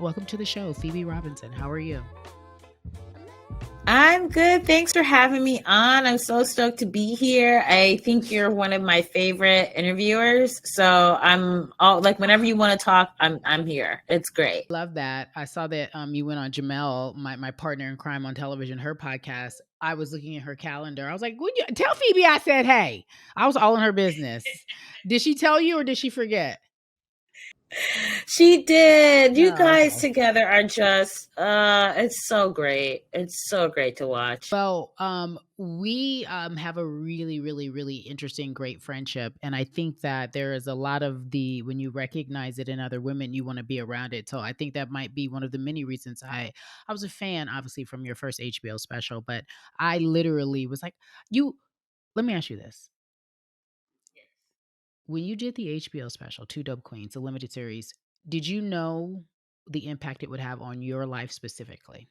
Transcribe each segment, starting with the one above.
Welcome to the show, Phoebe Robinson. How are you? I'm good. Thanks for having me on. I'm so stoked to be here. I think you're one of my favorite interviewers. So I'm all like whenever you want to talk, I'm here. It's great. Love that. I saw that you went on Jamel, my partner in crime on television, her podcast. I was looking at her calendar. I was like, would you tell Phoebe I said hey? I was all in her business. Did she tell you or did she forget? She did. You Oh, guys okay. together are just it's so great. It's so great to watch. Well, we have a really, really, really interesting, great friendship, and I think that there is a lot of the when you recognize it in other women, you want to be around it. So I think that might be one of the many reasons I was a fan, obviously from your first HBO special, but I literally was like, you. Let me ask you this: when you did the HBO special, Two Dope Queens, the limited series, did you know the impact it would have on your life specifically?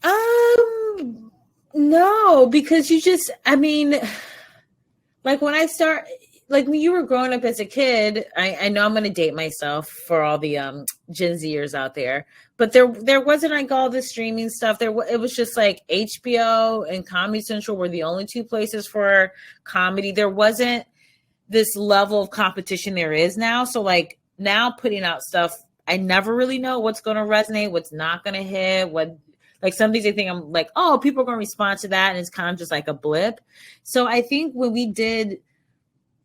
Um no, because I mean, like when I start like when you were growing up as a kid, I know I'm gonna date myself for all the Gen Zers out there, but there wasn't like all the streaming stuff. It was just like HBO and Comedy Central were the only two places for comedy. There wasn't this level of competition there is now. So like now putting out stuff, I never really know what's gonna resonate, what's not gonna hit, what like some things I think I'm like, oh, people are gonna respond to that, and it's kind of just like a blip. So I think when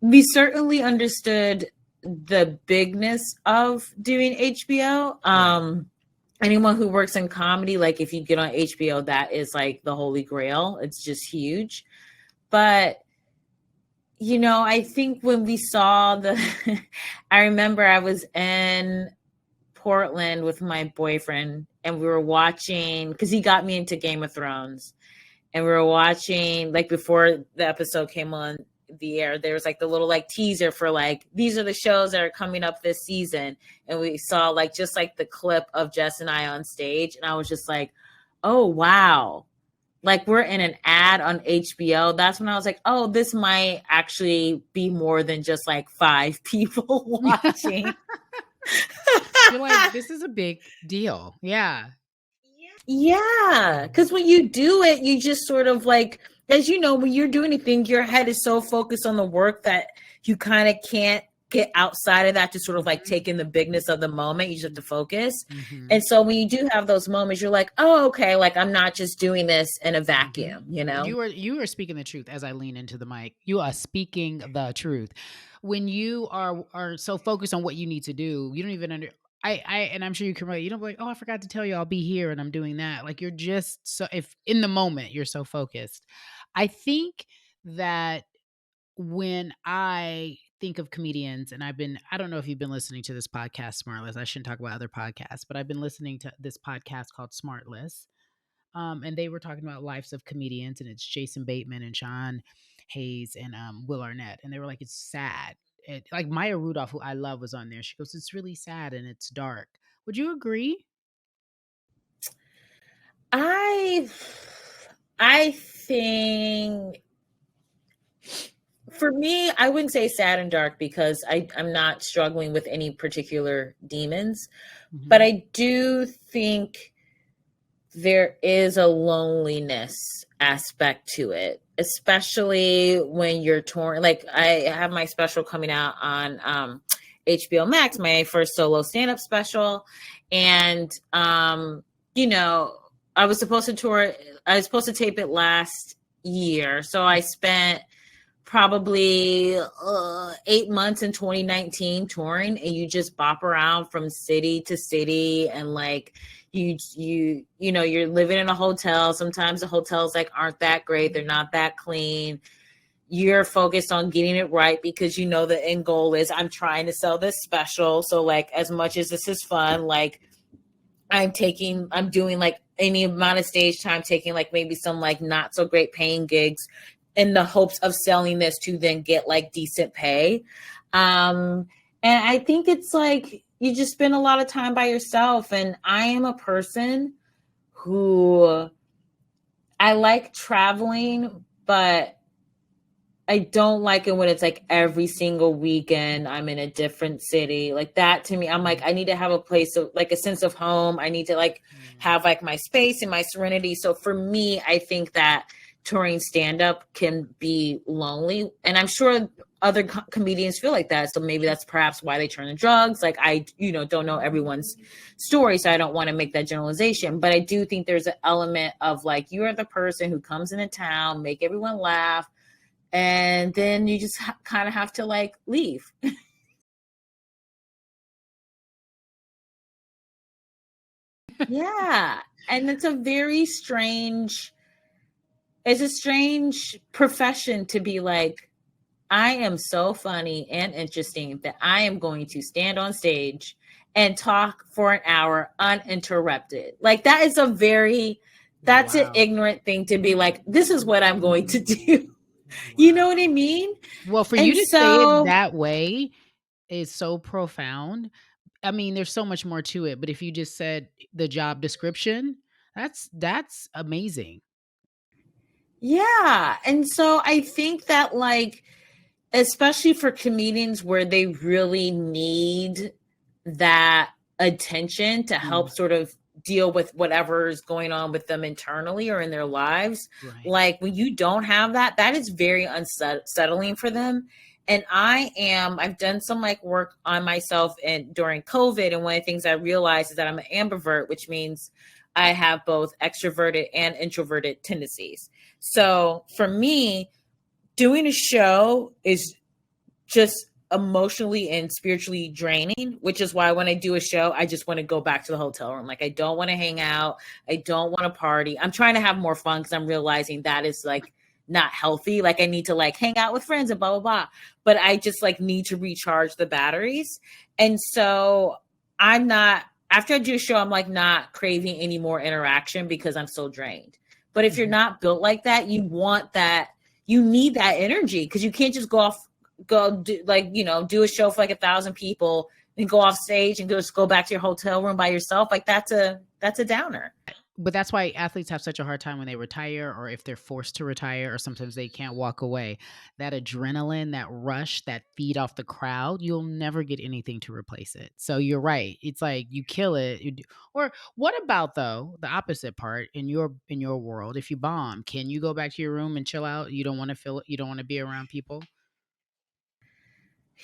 we certainly understood the bigness of doing HBO. Right. Anyone who works in comedy, like if you get on HBO, that is like the holy grail. It's just huge. But I think when we saw I remember I was in Portland with my boyfriend and we were watching, because he got me into Game of Thrones. And we were watching, like before the episode came on the air, there was like the little like teaser for like, these are the shows that are coming up this season. And we saw like just like the clip of Jess and I on stage. And I was just like, oh, wow, like we're in an ad on HBO. That's when I was like, oh, this might actually be more than just like five people watching. You're like, this is a big deal. Yeah. Yeah, because when you do it, you just sort of like, as you know, when you're doing anything, your head is so focused on the work that you kind of can't get outside of that to sort of like take in the bigness of the moment. You just have to focus. Mm-hmm. And so when you do have those moments, you're like, oh, okay, like I'm not just doing this in a Mm-hmm. vacuum, you know? You are speaking the truth as I lean into the mic. You are speaking the truth. When you are so focused on what you need to do, you don't even I and I'm sure you can relate. You don't be like, oh, I forgot to tell you I'll be here and I'm doing that. Like you're just so if in the moment you're so focused. I think that when I think of comedians, and I don't know if you've been listening to this podcast, Smartless. I shouldn't talk about other podcasts, but I've been listening to this podcast called Smartless. And they were talking about lives of comedians, and it's Jason Bateman and Sean Hayes and Will Arnett, and they were like, it's sad. Like Maya Rudolph, who I love, was on there. She goes, it's really sad and it's dark. Would you agree? I I think for me, I wouldn't say sad and dark because I'm not struggling with any particular demons, but Hmm. I do think there is a loneliness aspect to it, especially when you're torn. Like I have my special coming out on HBO Max, my first solo stand-up special, and you know, I was supposed to tour. I was supposed to tape it last year, so I spent probably 8 months in 2019 touring, and you just bop around from city to city, and like you're living in a hotel. Sometimes the hotels like aren't that great, they're not that clean. You're focused on getting it right because you know the end goal is I'm trying to sell this special. So like as much as this is fun, like I'm doing like any amount of stage time, taking like maybe some like not so great paying gigs in the hopes of selling this to then get like decent pay. Um, and I think it's like you just spend a lot of time by yourself. And I am a person who I like traveling, but I don't like it when it's like every single weekend I'm in a different city. Like that to me, I'm like, Mhm. I need to have a place of like a sense of home. I need to like Mm. have like my space and my serenity. So for me, I think that touring stand up can be lonely. And I'm sure other comedians feel like that. So maybe that's perhaps why they turn to drugs. Like I, don't know everyone's story. So I don't want to make that generalization. But I do think there's an element of like, you are the person who comes into town, make everyone laugh, and then you just kind of have to like leave. Yeah, and it's a strange profession to be like, I am so funny and interesting that I am going to stand on stage and talk for an hour uninterrupted. Like that's an Wow. ignorant thing to be like, this is what I'm going to do. You know what I Wow. mean? Well, for you And to say it so, that way is so profound. I mean, there's so much more to it, but if you just said the job description, that's amazing. yeah. And so I think that like, especially for comedians where they really need that attention to help Mm, sort of deal with whatever is going on with them internally or in their lives. right. Like when you don't have that, that is very unsettling for them. And I've done some like work on myself and during COVID. And one of the things I realized is that I'm an ambivert, which means I have both extroverted and introverted tendencies. So for me, doing a show is just emotionally and spiritually draining, which is why when I do a show, I just want to go back to the hotel room. Like I don't want to hang out. I don't want to party. I'm trying to have more fun because I'm realizing that is like not healthy. Like I need to like hang out with friends and blah blah blah. But I just like need to recharge the batteries. And so I'm not after I do a show, I'm like not craving any more interaction because I'm so drained. But if you're Mhm. not built like that, you need that energy because you can't just go do like do a show for like 1,000 people and go off stage and just go back to your hotel room by yourself. Like that's a downer. But that's why athletes have such a hard time when they retire or if they're forced to retire or sometimes they can't walk away. That adrenaline, that rush, that feed off the crowd, you'll never get anything to replace it. So you're right. It's like you kill it. Or what about though the opposite part in your world? If you bomb, can you go back to your room and chill out? You don't want to feel it. You don't want to be around people.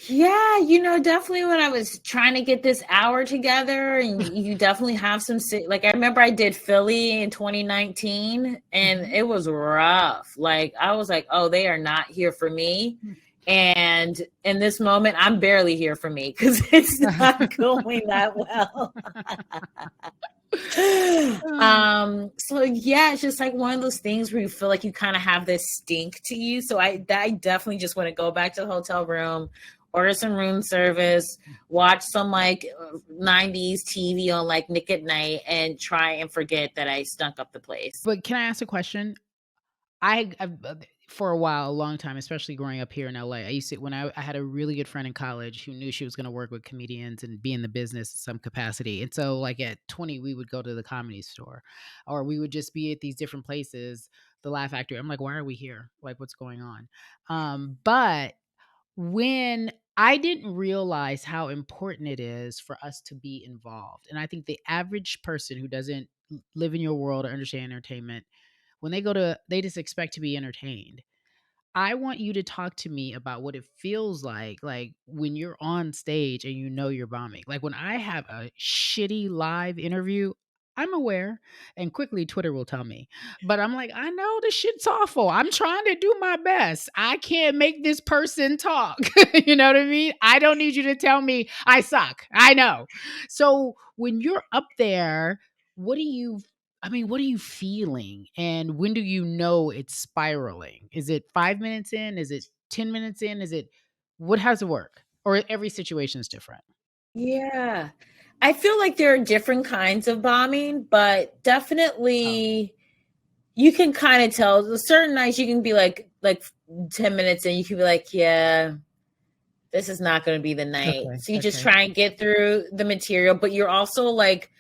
Yeah, definitely when I was trying to get this hour together, and you definitely have some like I remember I did Philly in 2019, and Mhm. it was rough. Like I was like, oh, they are not here for me. And in this moment, I'm barely here for me because it's not going that well. So yeah, it's just like one of those things where you feel like you kind of have this stink to you. So I definitely just want to go back to the hotel room, order some room service, watch some like 90s TV on like Nick at Night, and try and forget that I stunk up the place. But can I ask a question? I've for a while, a long time, especially growing up here in LA. I used to when I had a really good friend in college who knew she was going to work with comedians and be in the business in some capacity. And so, like at 20, we would go to the comedy store, or we would just be at these different places. The Laugh Factory. I'm like, why are we here? Like, what's going on? But when I didn't realize how important it is for us to be involved, and I think the average person who doesn't live in your world or understand entertainment when they go to they just expect to be entertained. I want you to talk to me about what it feels like when you're on stage and you know you're bombing. Like when I have a shitty live interview, I'm aware and quickly Twitter will tell me. But I'm like, I know this shit's awful. I'm trying to do my best. I can't make this person talk. You know what I mean? I don't need you to tell me I suck. I know. So when you're up there, what do you what are you feeling? And when do you know it's spiraling? Is it 5 minutes in? Is it 10 minutes in? Is it what has it work? Or every situation is different? Yeah. I feel like there are different kinds of bombing, but Oh, definitely you can kind of tell certain nights you can be like 10 minutes and you can be like, yeah, this is not going to be the night. okay, So you just okay. try and get through the material, but you're also like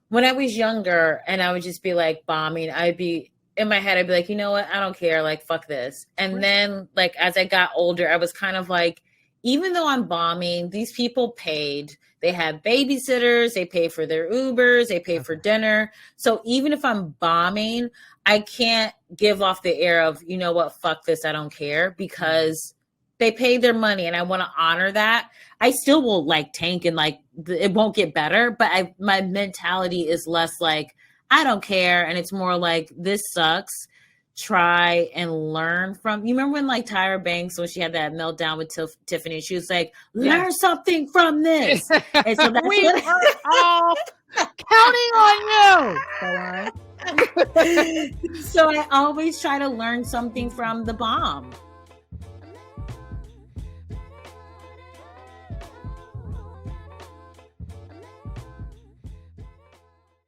when I was younger and I would just be like bombing, I'd be in my head, I'd be like, you know what? I don't care. Like, fuck this. And Right. then, like, as I got older, I was kind of like, even though I'm bombing, these people paid. They have babysitters, they pay for their Ubers, they pay for Okay. dinner. So even if I'm bombing, I can't give off the air of, you know what, fuck this, I don't care, Mhm. because they paid their money and I want to honor that. I still will like tank and like it won't get better, but my mentality is less like I don't care, and it's more like this sucks. Try and learn from. You remember when like Tyra Banks, when she had that meltdown with Tiffany, she was like, Yes. "Learn something from this," and so that's We what. were all counting on you. Go on. So I always try to learn something from the bomb.